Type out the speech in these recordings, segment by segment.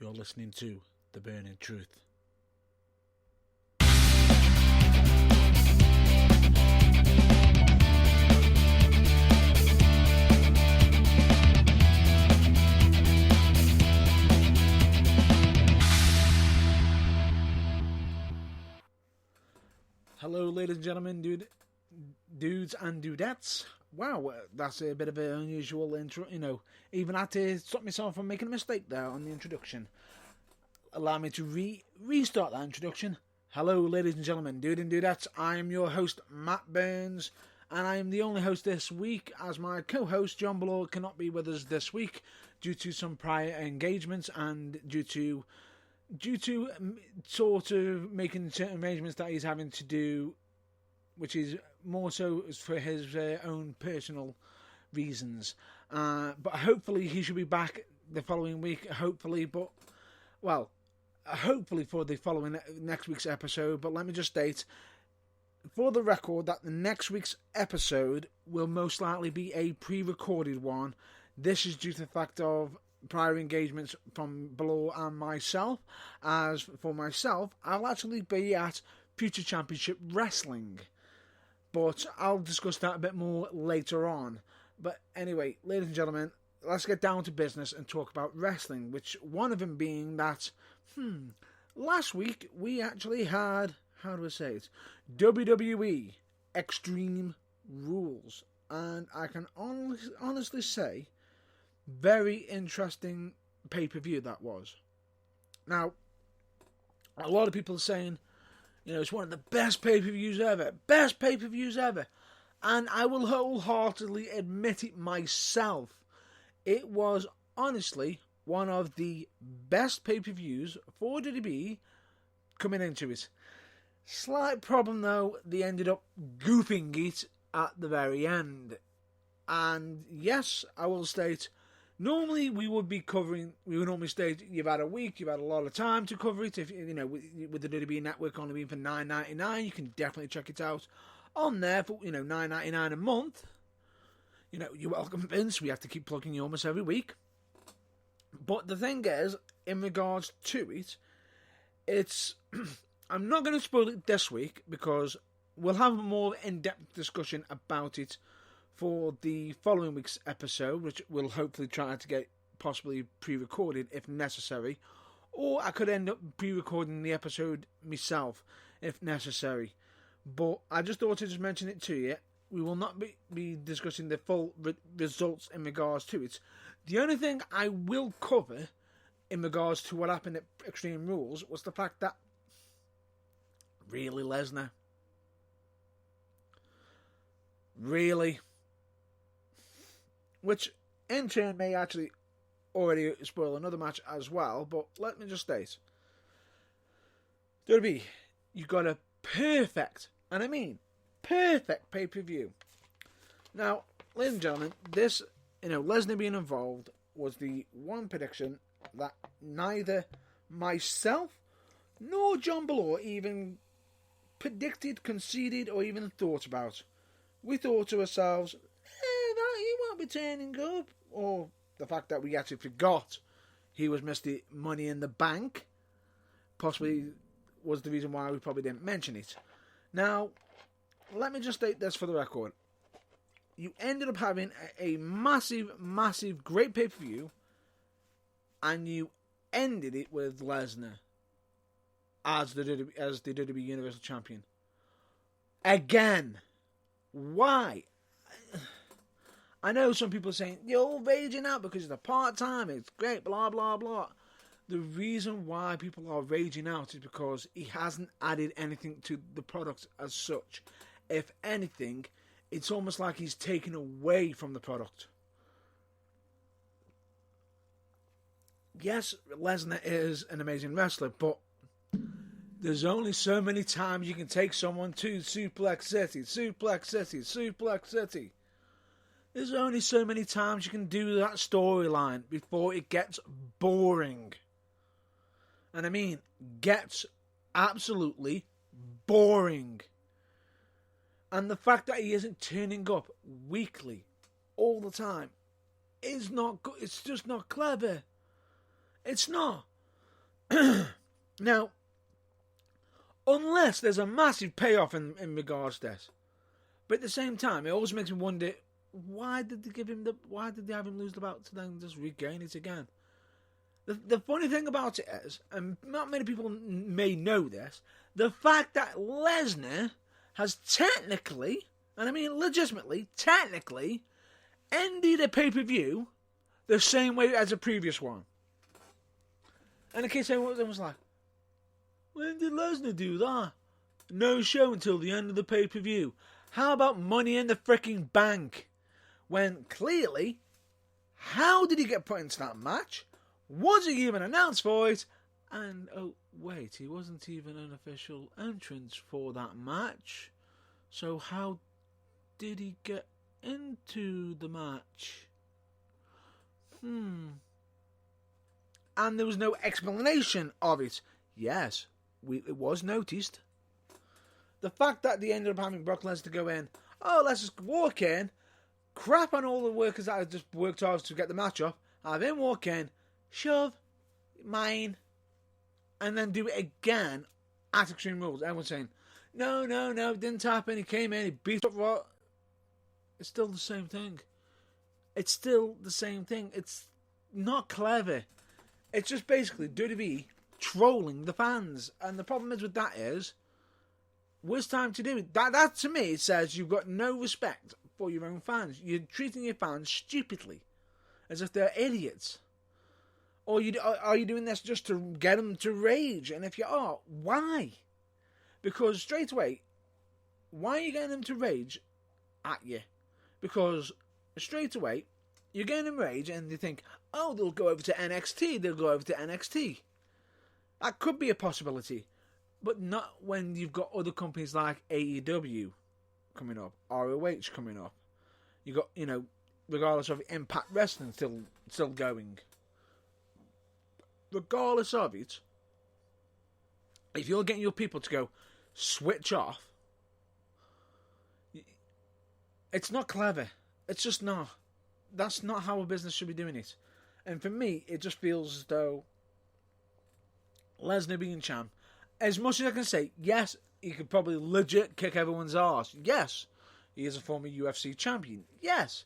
You're listening to The Burning Truth. Hello, ladies and gentlemen, dudes and dudettes. Wow, that's a bit of an unusual intro. Even I had to stop myself from making a mistake there on the introduction. Allow me to restart that introduction. Hello, ladies and gentlemen, dude and dudettes. I am your host, Matt Burns, and I am the only host this week, as my co-host, John Ballore, cannot be with us this week due to some prior engagements and due to sort of making certain arrangements that he's having to do, which is more so for his own personal reasons. But hopefully he should be back the following week. Hopefully for the following next week's episode. But let me just state, for the record, that the next week's episode will most likely be a pre-recorded one. This is due to the fact of prior engagements from Ballore and myself. As for myself, I'll actually be at Future Championship Wrestling, but I'll discuss that a bit more later on. But anyway, ladies and gentlemen, let's get down to business and talk about wrestling, which one of them being that last week we actually had, how do I say it, WWE Extreme Rules, and I can honestly say, very interesting pay-per-view that was. Now, a lot of people are saying, it's one of the best pay-per-views ever. And I will wholeheartedly admit it myself. It was honestly one of the best pay-per-views for WWE coming into it. Slight problem though, they ended up goofing it at the very end. And yes, I will state, normally we would normally state you've had a week, you've had a lot of time to cover it. If with the WWE Network only being for $9.99, you can definitely check it out on there for $9.99 a month. You're welcome, Vince. We have to keep plugging you almost every week. But the thing is, in regards to it, it's I'm not going to spoil it this week because we'll have a more in-depth discussion about it for the following week's episode, which we'll hopefully try to get possibly pre-recorded if necessary, or I could end up pre-recording the episode myself if necessary. But I just thought to just mention it to you. We will not be discussing the full results in regards to it. The only thing I will cover in regards to what happened at Extreme Rules was the fact that really, Lesnar? Really? Which in turn may actually already spoil another match as well, but let me just state, WWE, you got a perfect, and I mean perfect pay-per-view. Now, ladies and gentlemen, this, Lesnar being involved was the one prediction that neither myself nor John Ballore even predicted, conceded, or even thought about. We thought to ourselves, he won't be turning up. Or the fact that we actually forgot he was Mr. Money in the Bank possibly was the reason why we probably didn't mention it. Now, let me just state this for the record. You ended up having a massive, great pay-per-view, and you ended it with Lesnar as the WWE Universal Champion. Again. Why? I know some people are saying, you're all raging out because it's a part-time, it's great, blah, blah, blah. The reason why people are raging out is because he hasn't added anything to the product as such. If anything, it's almost like he's taken away from the product. Yes, Lesnar is an amazing wrestler, but there's only so many times you can take someone to Suplex City. There's only so many times you can do that storyline before it gets boring. And I mean, gets absolutely boring. And the fact that he isn't turning up weekly, all the time, is not good. It's just not clever. It's not. Now, unless there's a massive payoff in regards to this, but at the same time, it always makes me wonder, why did they have him lose the belt to then just regain it again? The funny thing about it is, and not many people may know this, the fact that Lesnar has technically, and I mean legitimately, technically, ended a pay-per-view the same way as the previous one. And in case everyone was like, when did Lesnar do that? No show until the end of the pay-per-view. How about Money in the freaking Bank? When clearly, how did he get put into that match? Was he even announced for it? And oh wait, he wasn't even an official entrance for that match. So how did he get into the match? And there was no explanation of it. Yes, it was noticed. The fact that they ended up having Brock Lesnar go in, let's just walk in, crap on all the workers that had just worked hard to get the match off, have him walk in, shove, mine, and then do it again at Extreme Rules. Everyone's saying, no, it didn't happen, he came in, he beat up Raw. It's still the same thing. It's not clever. It's just basically WWE trolling the fans. And the problem is with that is, worst time to do it. That to me says you've got no respect for your own fans. You're treating your fans stupidly, as if they're idiots. Or are you doing this just to get them to rage? And if you are, why? Because straight away, why are you getting them to rage at you? Because straight away, you're getting them rage and you think, they'll go over to NXT. That could be a possibility. But not when you've got other companies like AEW coming up, ROH coming up. You got, regardless of Impact Wrestling still going. Regardless of it, if you're getting your people to go switch off, it's not clever. It's just not. That's not how a business should be doing it. And for me, it just feels as though Lesnar being champ, as much as I can say, yes, he could probably legit kick everyone's arse. Yes, he is a former UFC champion. Yes,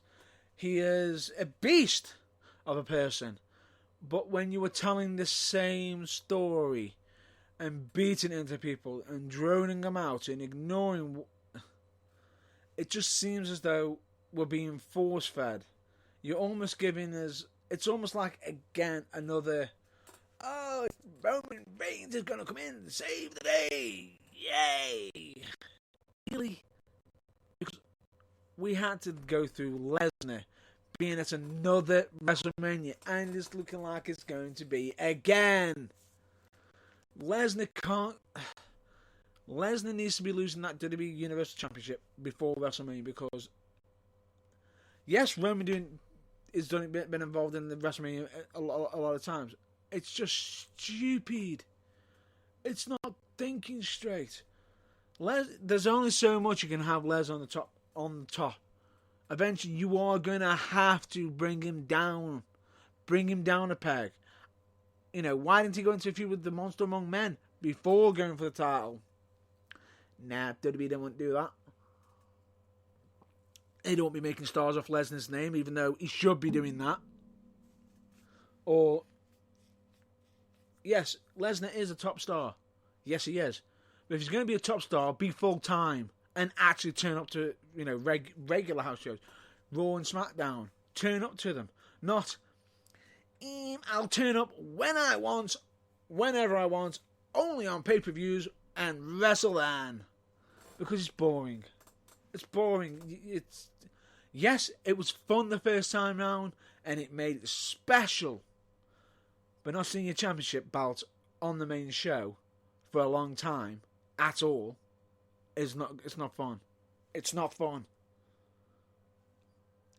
he is a beast of a person. But when you were telling the same story and beating into people and droning them out and ignoring, it just seems as though we're being force-fed. You're almost giving us, it's almost like, again, another, Roman Reigns is going to come in and save the day. Yay! Really? Because we had to go through Lesnar being at another WrestleMania, and it's looking like it's going to be again. Lesnar needs to be losing that WWE Universal Championship before WrestleMania, because yes, Roman has been involved in the WrestleMania a lot of times. It's just stupid. It's not thinking straight. There's only so much you can have Les on the top. Eventually, you are going to have to bring him down. Bring him down a peg. Why didn't he go into a feud with the Monster Among Men before going for the title? Nah, WWE don't want to do that. They don't be making stars off Lesnar's name, even though he should be doing that. Or, yes, Lesnar is a top star. Yes, he is. But if he's going to be a top star, be full time. And actually turn up to, regular house shows. Raw and SmackDown. Turn up to them. Not, I'll turn up when I want, whenever I want, only on pay-per-views, and wrestle then. Because it's boring. It's boring. Yes, it was fun the first time round, and it made it special. But not seeing your championship belt on the main show for a long time, at all, it's not fun. It's not fun.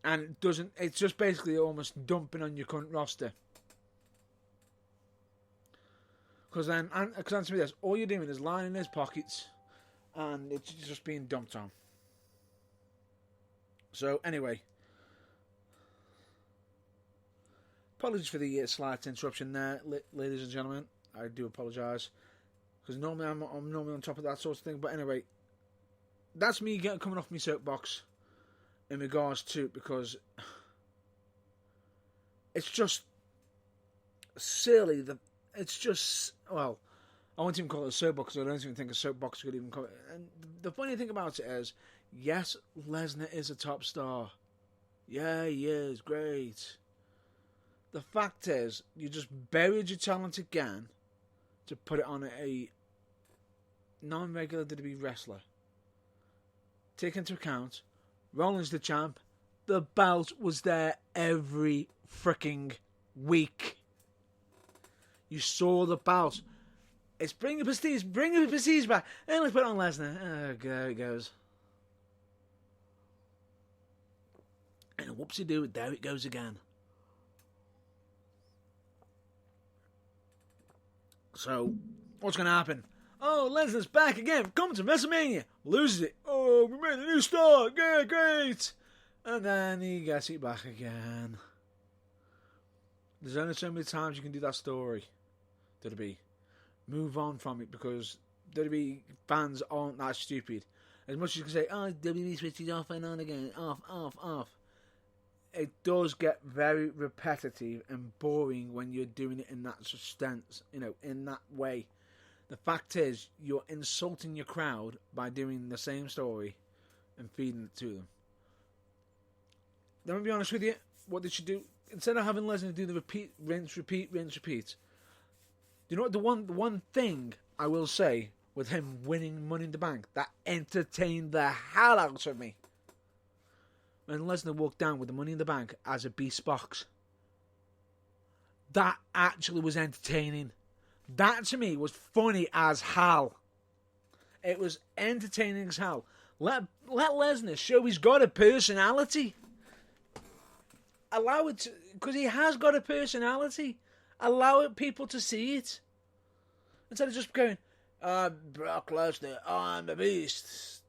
And it's just basically almost dumping on your current roster. Because answer me this, all you're doing is lining his pockets, and it's just being dumped on. So anyway, apologies for the slight interruption there, ladies and gentlemen. I do apologise. Because normally I'm normally on top of that sort of thing. But anyway, that's me coming off my soapbox in regards to it, because it's just silly. It's just, well, I won't even call it a soapbox, because I don't even think a soapbox could even call it. And the funny thing about it is, yes, Lesnar is a top star. Yeah, he is. Great. The fact is, you just buried your talent again to put it on a non-regular WWE wrestler. Take into account, Rollins the champ, the belt was there every freaking week. You saw the belt. It's bring the prestige back. And let's put it on Lesnar. Oh, there it goes. And whoopsie-doo, there it goes again. So, what's going to happen? Oh, Lesnar's back again. Come to WrestleMania. Loses it. Oh, we made a new star. Yeah, great. And then he gets it back again. There's only so many times you can do that story. WWE. Move on from it, because WWE fans aren't that stupid. As much as you can say, oh, WWE switches off and on again. Off. It does get very repetitive and boring when you're doing it in that stance, in that way. The fact is, you're insulting your crowd by doing the same story and feeding it to them. Let me be honest with you. What did she do? Instead of having Lesnar do the repeat, rinse, repeat, do you know what the one thing I will say with him winning Money in the Bank that entertained the hell out of me? When Lesnar walked down with the Money in the Bank as a beast box. That actually was entertaining. That to me was funny as hell. It was entertaining as hell. Let Lesnar show he's got a personality. Allow it, because he has got a personality. Allow people to see it. Instead of just going, Brock Lesnar, I'm the beast.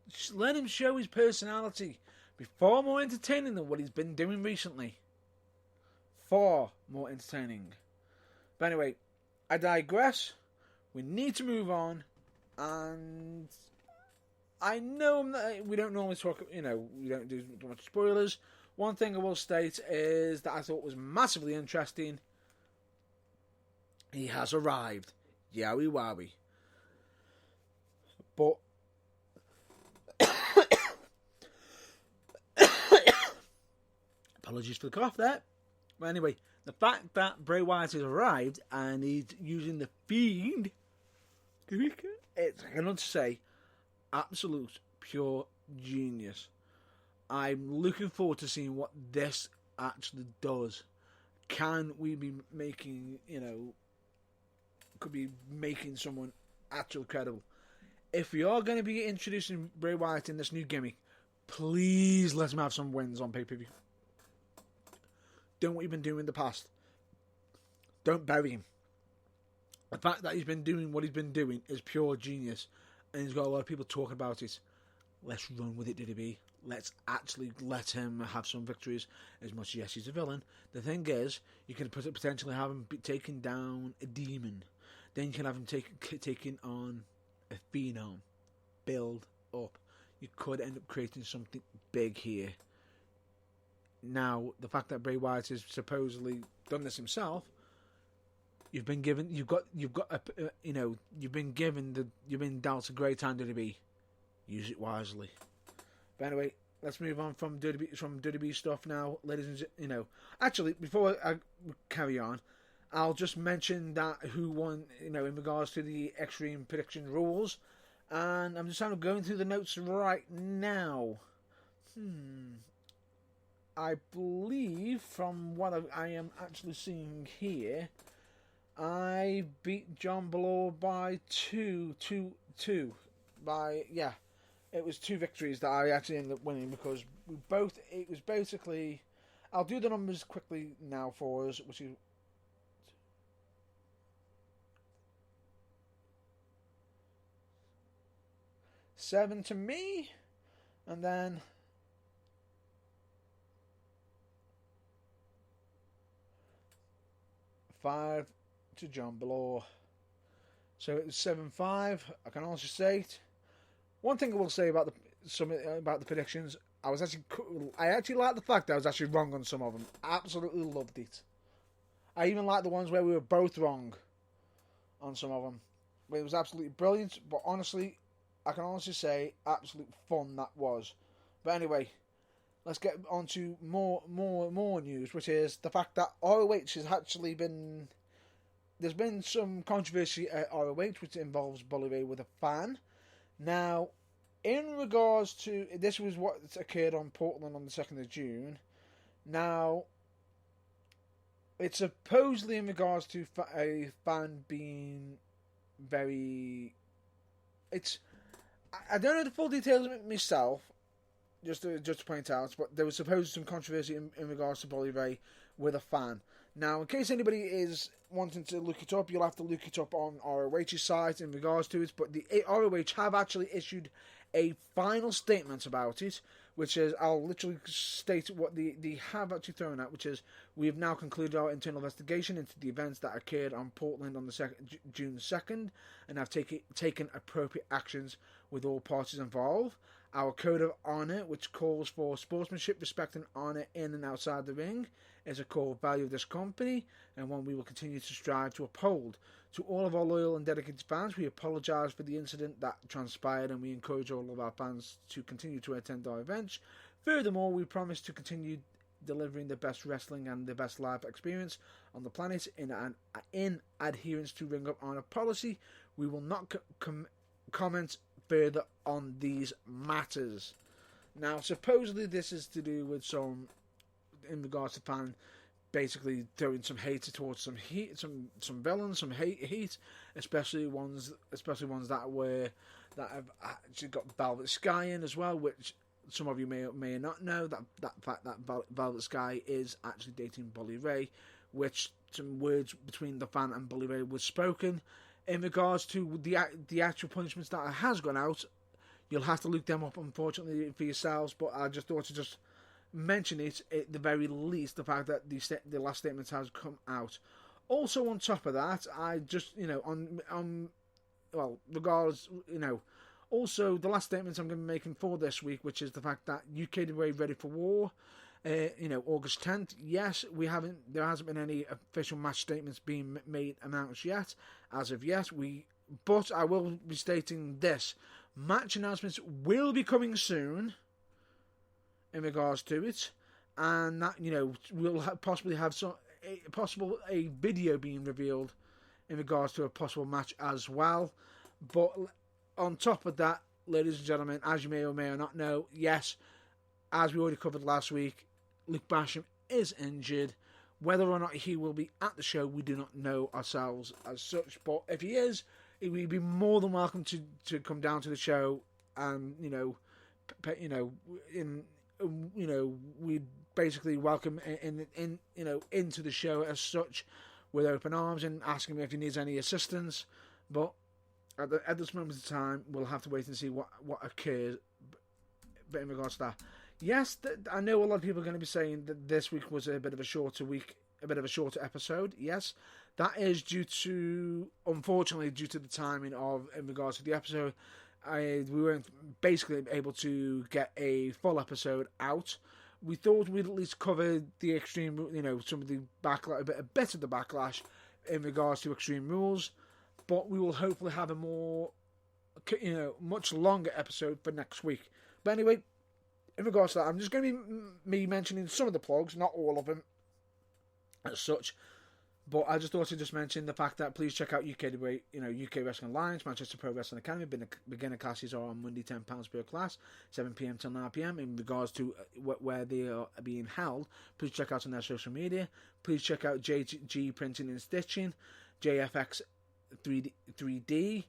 Just let him show his personality. Be far more entertaining than what he's been doing recently. Far more entertaining. But anyway, I digress. We need to move on. And I know we don't normally talk, we don't do much spoilers. One thing I will state is that I thought was massively interesting. He has arrived. Yowie wowie. But apologies for the cough there. But anyway, the fact that Bray Wyatt has arrived and he's using the Fiend, it's, I cannot say, absolute pure genius. I'm looking forward to seeing what this actually does. Can we be making, could be making someone actually credible? If we are going to be introducing Bray Wyatt in this new gimmick, please let him have some wins on pay-per-view. Don't what you've been doing in the past. Don't bury him. The fact that he's been doing what he's been doing is pure genius, and he's got a lot of people talking about it. Let's run with it, WWE. Let's actually let him have some victories. As much as, yes, he's a villain. The thing is, you can potentially have him taking down a demon. Then you can have him taking on a phenom. Build up. You could end up creating something big here. Now, the fact that Bray Wyatt has supposedly done this himself, you've been dealt a great hand to be. Use it wisely. But anyway, let's move on from WWE stuff now, ladies and gentlemen. Actually, before I carry on, I'll just mention that who won, in regards to the Extreme Prediction rules, and I'm just kind of going through the notes right now. I believe, from what I am actually seeing here, I beat John Belaw by 2. It was 2 victories that I actually ended up winning, because it was basically, I'll do the numbers quickly now for us, which is 7 to me, and then 5 to John Belaw. So it was 7-5. I can also say it. One thing I will say about the predictions, I actually like the fact that I was actually wrong on some of them. Absolutely loved it. I even like the ones where we were both wrong on some of them. It was absolutely brilliant. But honestly, I can honestly say absolute fun that was. But anyway, let's get on to more news, which is the fact that ROH has actually been. There's been some controversy at ROH, which involves Bully Ray with a fan. Now, in regards to this, was what occurred on Portland on the 2nd of June. Now, it's supposedly in regards to a fan being very. I don't know the full details of it myself. Just to point out, but there was supposed some controversy in regards to Bully Ray with a fan. Now, in case anybody is wanting to look it up, you'll have to look it up on ROH's site in regards to it. But the ROH have actually issued a final statement about it, which is, I'll literally state what they have actually thrown out, which is, we have now concluded our internal investigation into the events that occurred on Portland on the June 2nd, and have taken appropriate actions with all parties involved. Our code of honour, which calls for sportsmanship, respect and honour in and outside the ring, is a core value of this company, and one we will continue to strive to uphold. To all of our loyal and dedicated fans, we apologise for the incident that transpired, and we encourage all of our fans to continue to attend our events. Furthermore, we promise to continue delivering the best wrestling and the best live experience on the planet in adherence to Ring of Honor policy. We will not comment further on these matters. Now, supposedly this is to do with some, in regards to fan, basically throwing some hate towards some villains, some hate, especially ones that have actually got Velvet Sky in as well, which some of you may not know that fact that Velvet Sky is actually dating Bully Ray, which some words between the fan and Bully Ray was spoken. In regards to the actual punishments that has gone out, you'll have to look them up, unfortunately, for yourselves. But I just thought to just mention it at the very least, the fact that the last statement has come out. Also, on top of that, I just regardless, also the last statement I'm going to be making for this week, which is the fact that UKWA Ready for War. August 10th. Yes, there hasn't been any official match statements being announced yet, as of yet. But I will be stating this: match announcements will be coming soon in regards to it, and that we'll possibly have a video being revealed in regards to a possible match as well. But on top of that, ladies and gentlemen, as you may or may not know, yes, as we already covered last week, Luke Basham is injured. Whether or not he will be at the show, we do not know ourselves as such. But if he is, he would be more than welcome to come down to the show, and we'd basically welcome into the show as such with open arms and ask him if he needs any assistance. But at this moment in time, we'll have to wait and see what occurs. But in regards to that, yes, I know a lot of people are going to be saying that this week was a bit of a shorter week, a bit of a shorter episode. Yes, that is unfortunately due to the timing in regards to the episode. We weren't basically able to get a full episode out. We thought we'd at least cover the Extreme, some of the backlash, a bit of the backlash in regards to Extreme Rules, but we will hopefully have a more, much longer episode for next week. But anyway, in regards to that, I'm just going to be me mentioning some of the plugs, not all of them as such. But I just thought to just mention the fact that please check out UK Wrestling Alliance, Manchester Pro Wrestling Academy. Beginner classes are on Monday, £10 per class, 7 p.m. till 9 p.m. In regards to where they are being held, please check out on their social media. Please check out JG Printing and Stitching, JFX 3D.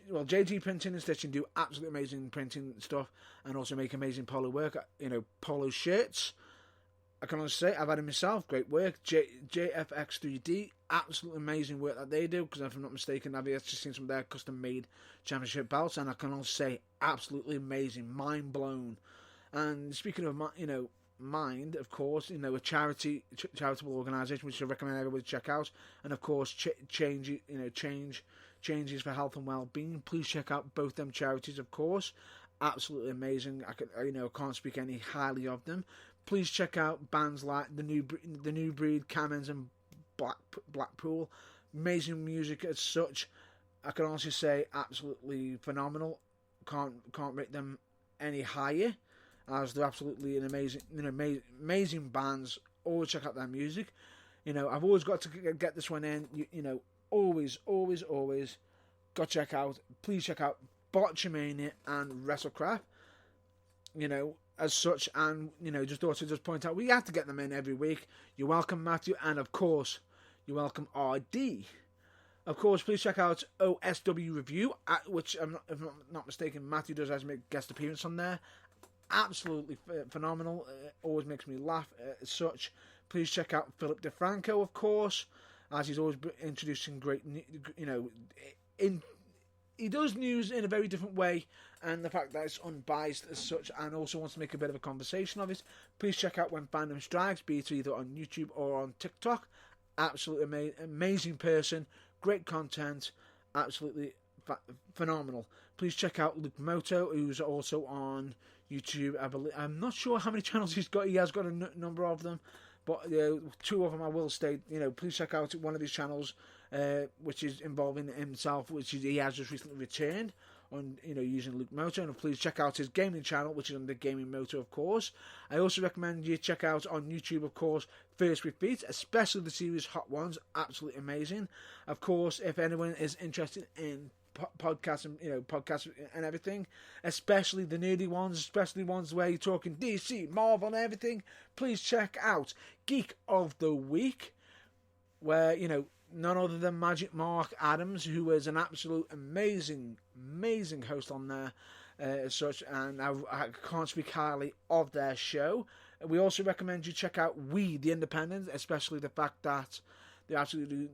JG Printing and Stitching do absolutely amazing printing stuff and also make amazing polo work. Polo shirts. I can honestly say I've had it myself. Great work. JFX 3D, absolutely amazing work that they do. Because if I'm not mistaken, I've actually seen some of their custom-made championship belts, and I can honestly say absolutely amazing, mind blown. And speaking of Mind, of course, a charitable organisation which I recommend everybody check out, and of course changes for health and well-being. Please check out both them charities, of course. Absolutely amazing. I can't speak any highly of them. Please check out bands like the New Breed, Camens, and Blackpool. Amazing music as such. I can honestly say absolutely phenomenal. Can't rate them any higher, as they're absolutely an amazing bands. Always check out their music. I've always got to get this one in. Always got to check out. Please check out Botchamania and WrestleCraft. As such, and just also just point out we have to get them in every week. You're welcome, Matthew, and of course you're welcome, RD. Of course, please check out OSW Review, which, if I'm not mistaken, Matthew does make a guest appearance on there. Absolutely phenomenal. Always makes me laugh as such. Please check out Philip DeFranco, of course, as he's always introducing great, he does news in a very different way, and the fact that it's unbiased as such, and also wants to make a bit of a conversation of it. Please check out When Fandom Strikes, be it either on YouTube or on TikTok. Absolutely amazing person, great content, absolutely phenomenal. Please check out Luke Moto, who's also on YouTube. I'm not sure how many channels he's got. He has got a number of them, but two of them I will state. Please check out one of his channels, which is involving himself, which he has just recently returned on, using Luke Moto. And please check out his gaming channel, which is under Gaming Moto, of course. I also recommend you check out on YouTube, of course, First with Feet, especially the series Hot Ones. Absolutely amazing. Of course, if anyone is interested in podcasts and everything, especially the nerdy ones, especially ones where you're talking DC, Marvel, and everything, please check out Geek of the Week, where none other than Magic Mark Adams, who is an absolute amazing host on there as such, and I can't speak highly of their show. We also recommend you check out We the Independent, especially the fact that they're absolutely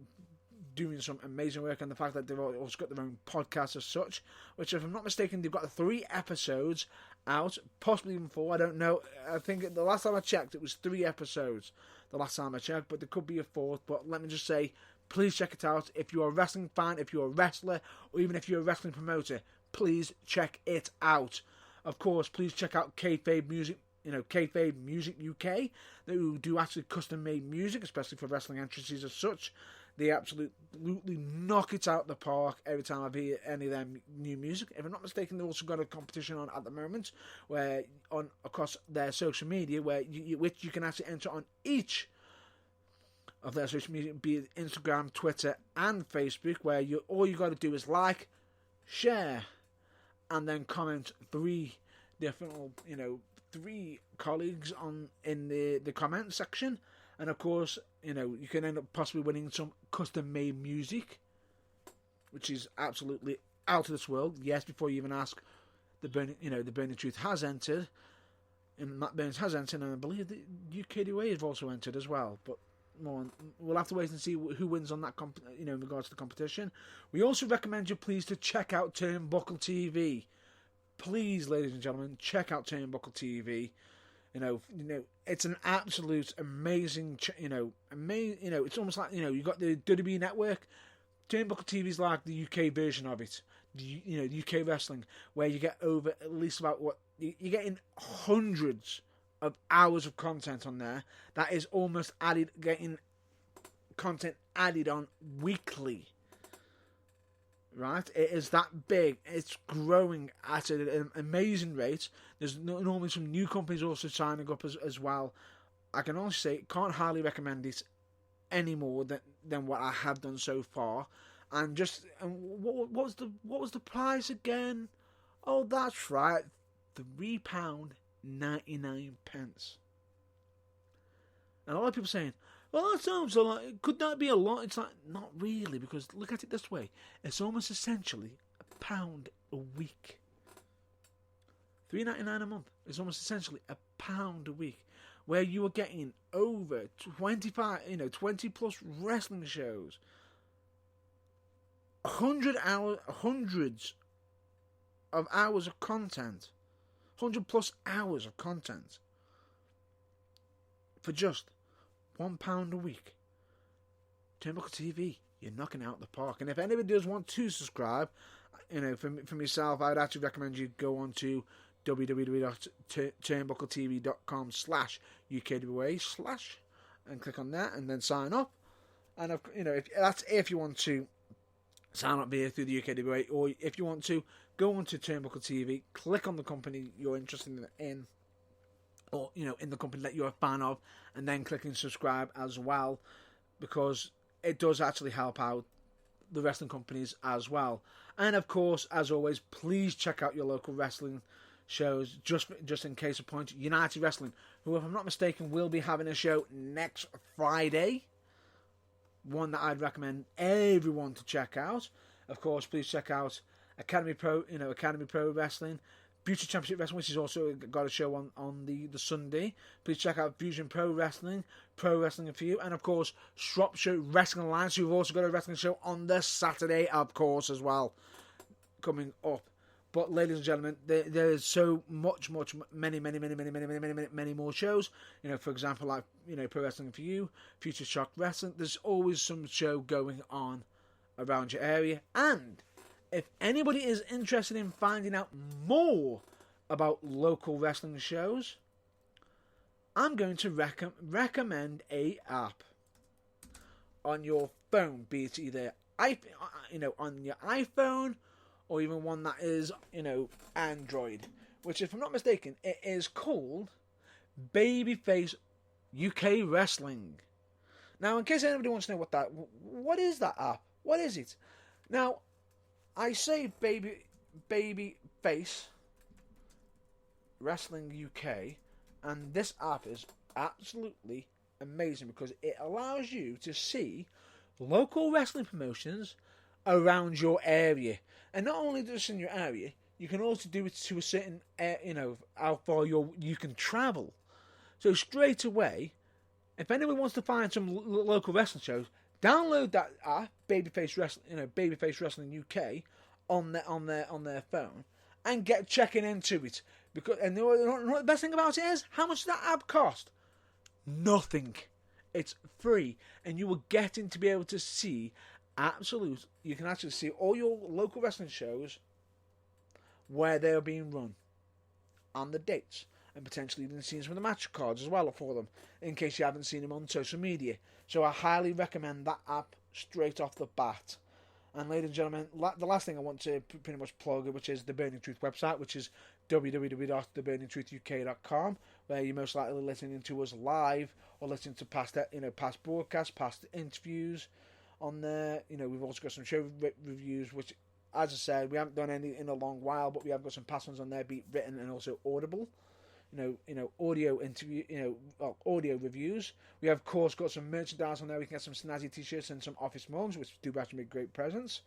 doing some amazing work, and the fact that they've also got their own podcast as such, which, if I'm not mistaken, they've got 3 episodes out, possibly even 4, I don't know. I think the last time I checked it was 3 episodes, but there could be a 4th. But let me just say, please check it out. If you're a wrestling fan, if you're a wrestler, or even if you're a wrestling promoter, please check it out. Of course, please check out Kayfabe Music, Kayfabe Music UK, who do actually custom-made music, especially for wrestling entrances as such. They absolutely knock it out the park every time I hear any of their new music. If I'm not mistaken, they've also got a competition on at the moment, where across their social media, which you can actually enter on each of their social media, be it Instagram, Twitter, and Facebook, where all you got to do is like, share, and then comment 3 different, 3 colleagues in the comment section. And of course, you can end up possibly winning some custom-made music, which is absolutely out of this world. Yes, before you even ask, the Burning Truth has entered, and Matt Burns has entered, and I believe the UKDA have also entered as well. But we'll have to wait and see who wins on that, in regards to the competition. We also recommend you please to check out Turnbuckle TV. Please, ladies and gentlemen, check out Turnbuckle TV. It's an absolute amazing, it's almost like, you got the WWE Network. Turnbuckle TV is like the UK version of it. The UK wrestling, where you get over at least about you're getting hundreds of hours of content on there. That is almost getting content added on weekly. Right, it is that big. It's growing at an amazing rate. There's normally some new companies also signing up as well. I can honestly say, can't highly recommend it any more than what I have done so far. And what was the price again? Oh, that's right, £3.99. And a lot of people saying, well, that sounds a lot. Could that be a lot? It's like, not really, because look at it this way. It's almost essentially £1 a week. $3.99 a month is almost essentially £1 a week, where you are getting over 20 plus wrestling shows, hundreds of hours of content, 100 plus hours of content. for just £1 a week. Turnbuckle TV, you're knocking it out the park. And if anybody does want to subscribe, for myself, I'd actually recommend you go on to www.turnbuckletv.com/UKWA/ and click on that and then sign up. And if you want to sign up here through the UKWA, or if you want to go on to Turnbuckle TV, click on the company you're interested in, or in the company that you're a fan of, and then clicking subscribe as well, because it does actually help out the wrestling companies as well. And of course, as always, please check out your local wrestling shows. Just in case of point, United Wrestling, who, if I'm not mistaken, will be having a show next Friday. One that I'd recommend everyone to check out. Of course, please check out Academy Pro Wrestling, Future Championship Wrestling, which has also got a show on the Sunday. Please check out Fusion Pro Wrestling for You, and of course Shropshire Wrestling Alliance, who've also got a wrestling show on the Saturday, of course, as well, coming up. But ladies and gentlemen, there is so many more shows. For example, like Pro Wrestling for You, Future Shock Wrestling. There's always some show going on around your area. And if anybody is interested in finding out more about local wrestling shows, I'm going to recommend a app on your phone, be it either on your iPhone, or even one that is, Android, which, if I'm not mistaken, it is called Babyface UK Wrestling. Now, in case anybody wants to know what is that app? What is it? Now, I say Babyface Wrestling UK, and this app is absolutely amazing because it allows you to see local wrestling promotions around your area. And not only just in your area, you can also do it to a certain, how far you can travel. So straight away, if anyone wants to find some local wrestling shows, download that app, Babyface Wrestling UK, on their phone, and get checking into it. And the best thing about it is, how much does that app cost? Nothing. It's free, and you will get in to be able to see you can actually see all your local wrestling shows, where they are being run, and the dates, and potentially even seeing some of the match cards as well for them, in case you haven't seen them on social media. So I highly recommend that app straight off the bat. And ladies and gentlemen, the last thing I want to pretty much plug, which is the Burning Truth website, which is www.theburningtruthuk.com, where you're most likely listening to us live, or listening to past broadcasts, past interviews on there. We've also got some show reviews, which, as I said, we haven't done any in a long while, but we have got some past ones on there, be written and also audible. Audio interview, audio reviews. We have, of course, got some merchandise on there. We can get some snazzy t-shirts and some office mugs, which do actually make great presents.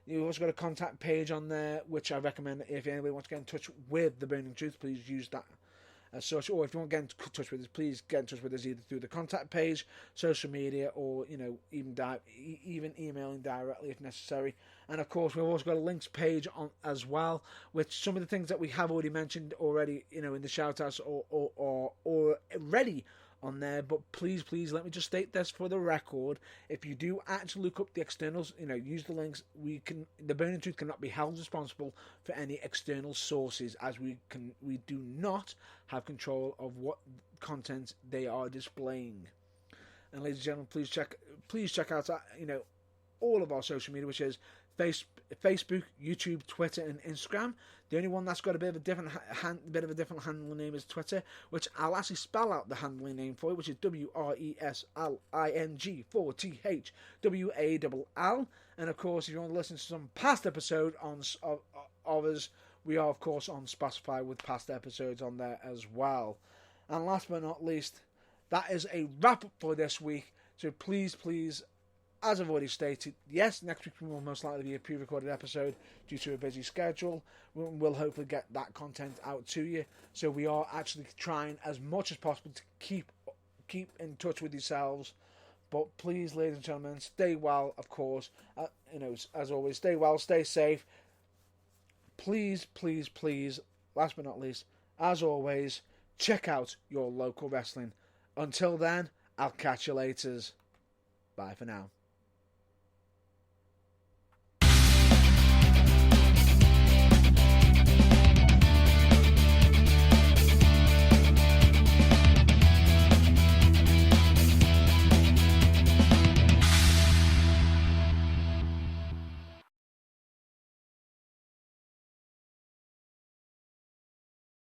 You've also got a contact page on there, which I recommend if anybody wants to get in touch with the Burning Truth, please use that as such. Or if you want to get in touch with us, please get in touch with us either through the contact page, social media, or even emailing directly if necessary. And of course, we've also got a links page on as well, which some of the things that we have already mentioned already, in the shout outs or already on there. But please let me just state this for the record: if you do actually look up the externals, use the links. The Burning Truth cannot be held responsible for any external sources, as we do not have control of what content they are displaying. And ladies and gentlemen, please check out all of our social media, which is Facebook, YouTube, Twitter, and Instagram. The only one that's got a bit of a different handling name is Twitter, which I'll actually spell out the handling name for you, which is WRESLING4THWALL. And of course, if you want to listen to some past episode of us, we are of course on Spotify with past episodes on there as well. And last but not least, that is a wrap up for this week. So please, as I've already stated, yes, next week will most likely be a pre-recorded episode due to a busy schedule. We'll hopefully get that content out to you. So we are actually trying as much as possible to keep in touch with yourselves. But please, ladies and gentlemen, stay well, of course. As always, stay well, stay safe. Please, last but not least, as always, check out your local wrestling Until then, I'll catch you later. Bye for now.